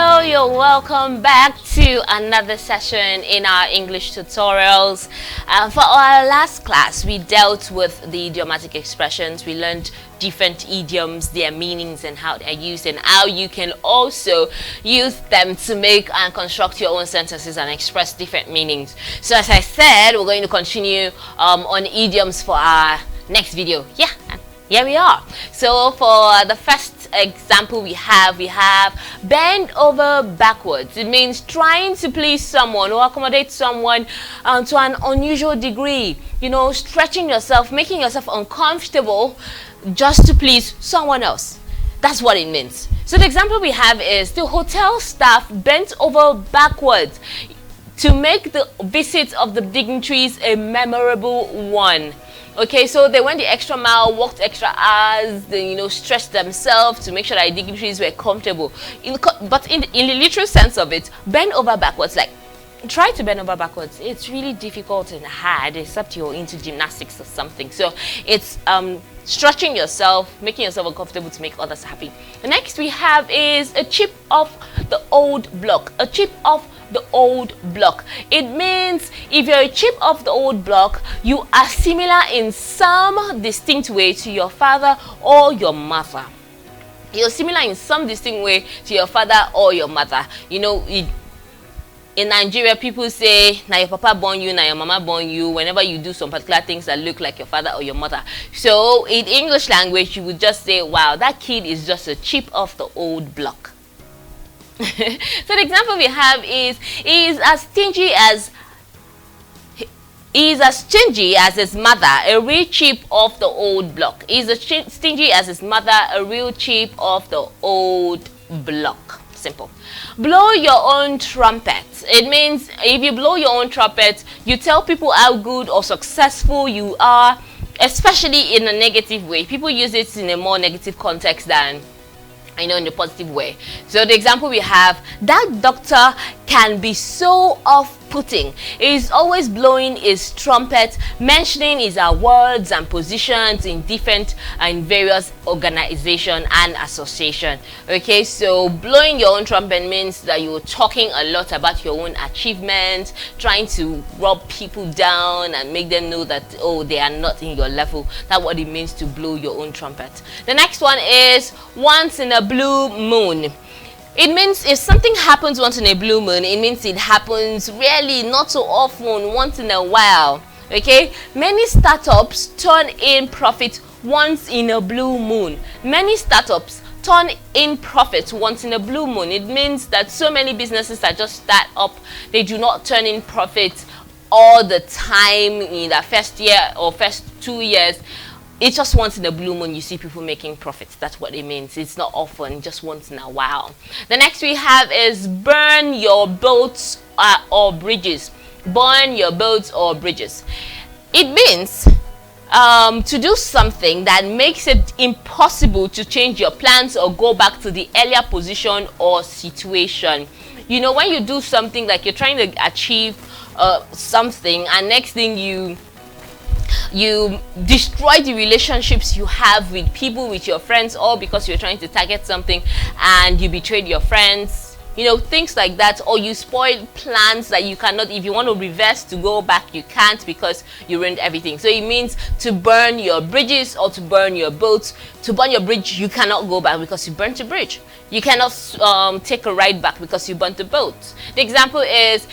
Hello, you're welcome back to another session in our English tutorials. For our last class, we dealt with the idiomatic expressions. We learned different idioms, their meanings and how they're used, and how you can also use them to make and construct your own sentences and express different meanings. So as I said, we're going to continue on idioms for our next video. Here we are. So for the first example we have bend over backwards. It means trying to please someone or accommodate someone to an unusual degree. You know, stretching yourself, making yourself uncomfortable just to please someone else. That's what it means. So the example we have is the hotel staff bent over backwards to make the visit of the dignitaries a memorable one. Okay, so they went the extra mile, walked extra hours, they, stretched themselves to make sure that the dignitaries were comfortable. But in the literal sense of it, bend over backwards, like try to bend over backwards. It's really difficult and hard, except you're into gymnastics or something. So it's stretching yourself, making yourself uncomfortable to make others happy. The next we have is a chip off the old block. A chip off the old block. It means if you're a chip of the old block, you are similar in some distinct way to your father or your mother. You're similar in some distinct way to your father or your mother. In Nigeria, people say, now your papa born you, now your mama born you, whenever you do some particular things that look like your father or your mother. So in English language, you would just say, wow, that kid is just a chip of the old block. So the example we have is as stingy as his mother, a real chip of the old block. He's as stingy as his mother, a real chip of the old block. Simple. Blow your own trumpet. It means if you blow your own trumpet, you tell people how good or successful you are, especially in a negative way. People use it in a more negative context than in a positive way. So the example we have, that doctor can be so off-putting. He's always blowing his trumpet, mentioning his awards and positions in various organizations and association. Okay, so blowing your own trumpet means that you're talking a lot about your own achievements, trying to rub people down and make them know that, oh, they are not in your level. That's what it means to blow your own trumpet. The next one is once in a blue moon. It means if something happens once in a blue moon, it means it happens rarely, not so often, once in a while. Okay, many startups turn in profit once in a blue moon. Many startups turn in profit once in a blue moon. It means that so many businesses that just start up, they do not turn in profit all the time in the first year or first 2 years. It's just once in a blue moon you see people making profits. That's what it means. It's not often, just once in a while. The next we have is burn your boats or bridges. Burn your boats or bridges. It means to do something that makes it impossible to change your plans or go back to the earlier position or situation. When you do something like you're trying to achieve something, and next thing you destroy the relationships you have with people, with your friends, all because you're trying to target something and you betrayed your friends, things like that, or you spoil plans that you cannot, if you want to reverse to go back, you can't because you ruined everything. So it means to burn your bridges or to burn your boats. To burn your bridge, you cannot go back because you burnt the bridge. You cannot take a ride back because you burnt the boat. The example is,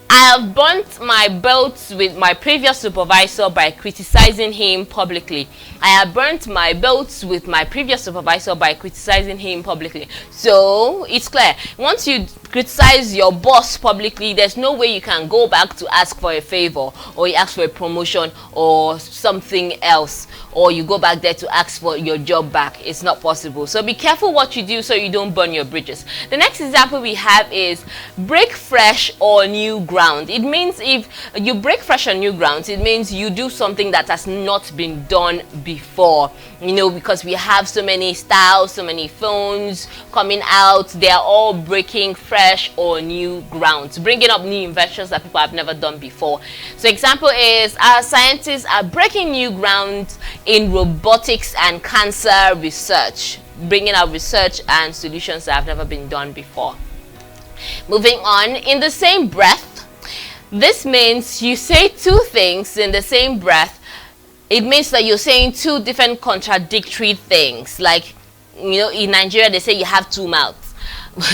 I have burnt my boats with my previous supervisor by criticizing him publicly. I have burnt my boats with my previous supervisor by criticizing him publicly. So it's clear. Once you criticize your boss publicly, there's no way you can go back to ask for a favor, or you ask for a promotion or something else, or you go back there to ask for your job back. It's not possible. So be careful what you do so you don't burn your bridges. The next example we have is break fresh or new ground. It means if you break fresh or new ground, it means you do something that has not been done before. Because we have so many styles, so many phones coming out, they are all breaking fresh or new ground, bringing up new inventions that people have never done before. So example is, our scientists are breaking new ground in robotics and cancer research, bringing out research and solutions that have never been done before. Moving on, in the same breath. This means you say two things in the same breath. It means that you're saying two different contradictory things. Like, you know, in Nigeria they say you have two mouths.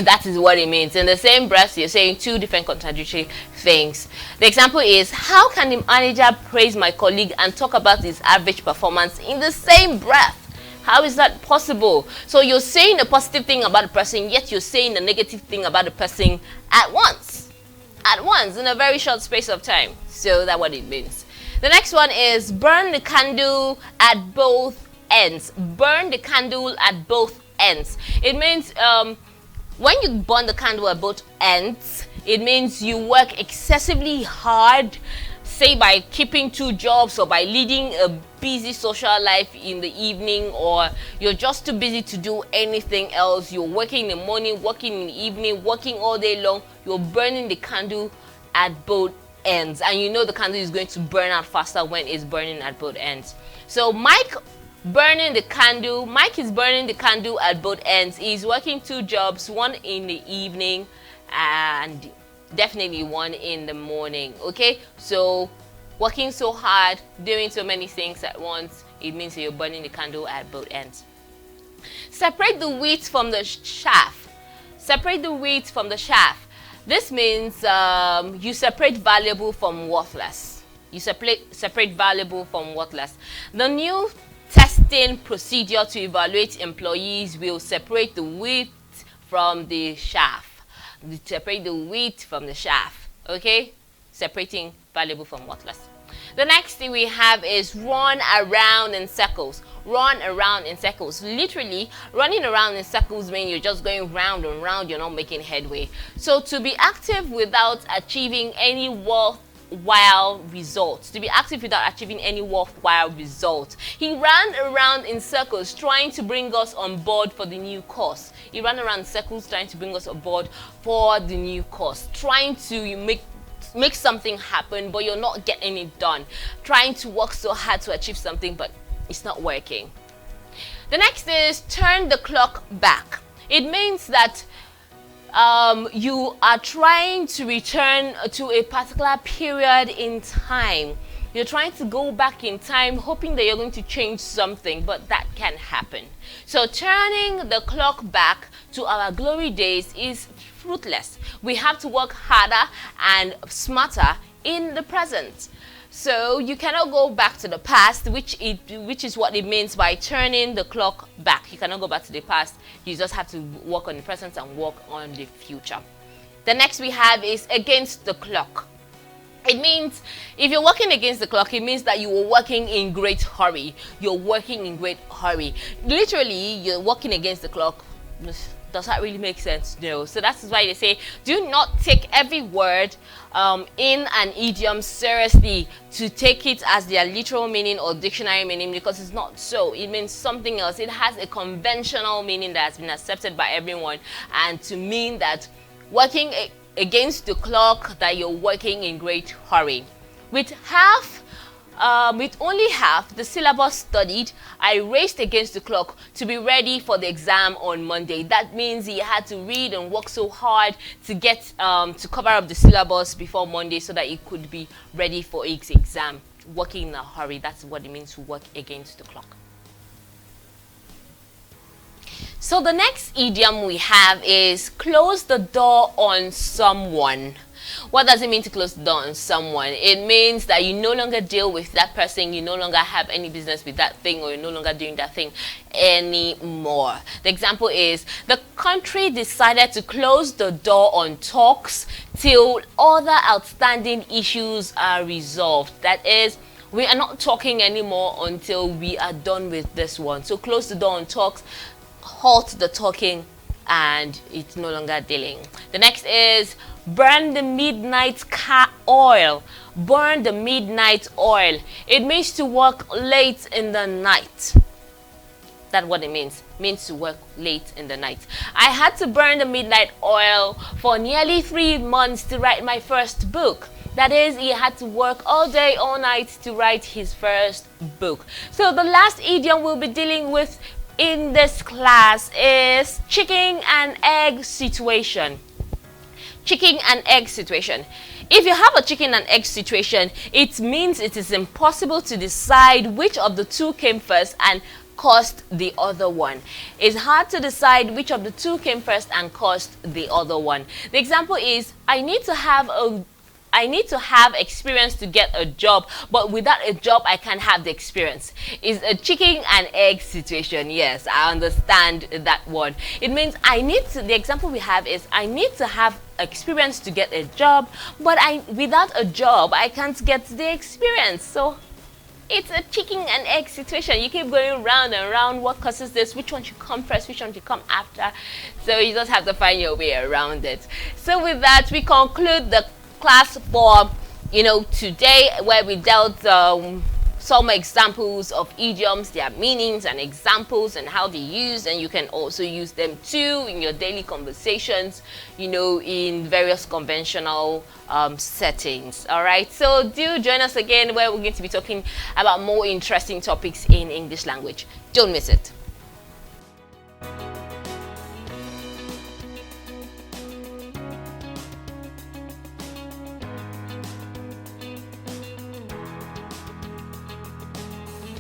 That is what it means. In the same breath, you're saying two different contradictory things. The example is, how can the manager praise my colleague and talk about his average performance in the same breath? How is that possible? So you're saying a positive thing about the person, yet you're saying a negative thing about the person at once. At once, in a very short space of time. So that's what it means. The next one is, burn the candle at both ends. Burn the candle at both ends. It means when you burn the candle at both ends, it means you work excessively hard, say by keeping two jobs or by leading a busy social life in the evening, or you're just too busy to do anything else. You're working in the morning, working in the evening, working all day long. You're burning the candle at both ends, and you know the candle is going to burn out faster when it's burning at both ends. So Mike is burning the candle at both ends. He's working two jobs, one in the evening and definitely one in the morning. Okay, so working so hard, doing so many things at once, it means that you're burning the candle at both ends. Separate the wheat from the chaff. Separate the wheat from the chaff. This means you separate valuable from worthless. You separate valuable from worthless. The new testing procedure to evaluate employees will separate the wheat from the chaff. Separate the wheat from the chaff. Okay? Separating valuable from worthless. The next thing we have is run around in circles. Run around in circles. Literally, running around in circles means you're just going round and round, you're not making headway. So to be active without achieving any worthwhile results. To be active without achieving any worthwhile results. He ran around in circles trying to bring us on board for the new course. He ran around in circles trying to bring us on board for the new course. Trying to make something happen, but you're not getting it done. Trying to work so hard to achieve something, but it's not working. The next is turn the clock back. It means that you are trying to return to a particular period in time. You're trying to go back in time, hoping that you're going to change something, but that can't happen. So turning the clock back to our glory days is fruitless. We have to work harder and smarter in the present. So you cannot go back to the past, which is what it means by turning the clock back. You cannot go back to the past. You just have to work on the present and work on the future. The next we have is against the clock. It means if you're working against the clock, it means that you were working in great hurry. You're working in great hurry. Literally, you're working against the clock. Does that really make sense? No. So that's why they say do not take every word in an idiom seriously to take it as their literal meaning or dictionary meaning, because it's not so. It means something else. It has a conventional meaning that has been accepted by everyone, and to mean that working against the clock, that you're working in great hurry. With only half the syllabus studied, I raced against the clock to be ready for the exam on Monday. That means he had to read and work so hard to get to cover up the syllabus before Monday so that he could be ready for his exam. Working in a hurry, that's what it means to work against the clock. So the next idiom we have is close the door on someone. What does it mean to close the door on someone? It means that you no longer deal with that person, you no longer have any business with that thing, or you're no longer doing that thing anymore. The example is, the country decided to close the door on talks till other outstanding issues are resolved. That is, we are not talking anymore until we are done with this one. So close the door on talks, halt the talking, and it's no longer dealing. The next is burn the midnight oil. Burn the midnight oil. It means to work late in the night. That's what it means. It means to work late in the night. I had to burn the midnight oil for nearly 3 months to write my first book. That is, he had to work all day, all night to write his first book. So the last idiom we'll be dealing with in this class is chicken and egg situation. Chicken and egg situation. If you have a chicken and egg situation, it means it is impossible to decide which of the two came first and caused the other one. It's hard to decide which of the two came first and caused the other one. The example is, I need to have experience to get a job, but without a job I can't have the experience. It's a chicken and egg situation. Yes, I understand that one. It means the example we have is, I need to have experience to get a job, but without a job I can't get the experience. So it's a chicken and egg situation. You keep going round and round. What causes this? Which one should come first? Which one should come after? So you just have to find your way around it. So with that, we conclude the class for today, where we dealt some examples of idioms, their meanings and examples and how they're used, and you can also use them too in your daily conversations, in various conventional settings. All right, so do join us again, where we're going to be talking about more interesting topics in English language. Don't miss it.